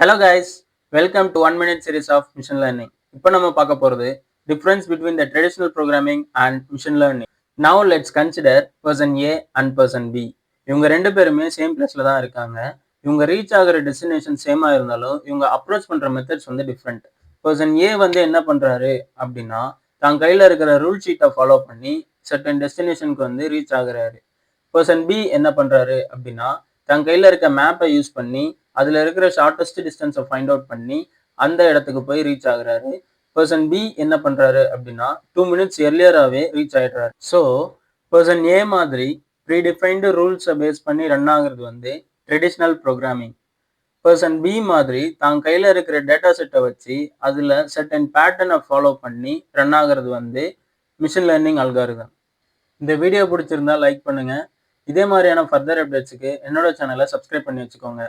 Hello guys, welcome to 1 minute series of machine learning. இப்போ நம்ம பார்க்க போகிறது difference between the traditional programming and machine learning. Now let's consider person A and person B. இவங்க ரெண்டு பேருமே same பிளேஸ்ல தான் இருக்காங்க. இவங்க ரீச் ஆகிற டெஸ்டினேஷன் சேமா இருந்தாலும் இவங்க அப்ரோச் பண்ற மெத்தட்ஸ் வந்து டிஃப்ரெண்ட். பர்சன் ஏ வந்து என்ன பண்றாரு அப்படின்னா தான் கையில இருக்கிற ரூல் ஷீட்டை ஃபாலோ பண்ணி சர்டன் டெஸ்டினேஷனுக்கு வந்து ரீச் ஆகுறாரு. பர்சன் பி என்ன பண்றாரு அப்படின்னா தன் கையில இருக்க மேப்பை யூஸ் பண்ணி அதுல இருக்கிற ஷார்டஸ்ட் டிஸ்டன்ஸை ஃபைண்ட் அவுட் பண்ணி அந்த இடத்துக்கு போய் ரீச் ஆகுறாரு. பர்சன் பி என்ன பண்றாரு அப்படின்னா 2 minutes எர்லியராகவே ரீச் ஆயிடுறாரு. ஸோ பர்சன் ஏ மாதிரி ப்ரீடிஃபைன்டு ரூல்ஸை பேஸ் பண்ணி ரன் ஆகுறது வந்து ட்ரெடிஷ்னல் ப்ரோக்ராமிங். பர்சன் பி மாதிரி தான் கையில் இருக்கிற டேட்டா செட்டை வச்சு அதில் சர்டன் பேட்டர்னை ஃபாலோ பண்ணி ரன் ஆகிறது வந்து மிஷின் லேர்னிங் அல்காரிதம். இந்த வீடியோ பிடிச்சிருந்தா லைக் பண்ணுங்க. இதே மாதிரியான ஃபர்தர் அப்டேட்ஸுக்கு என்னோட சேனலை சப்ஸ்கிரைப் பண்ணி வச்சுக்கோங்க.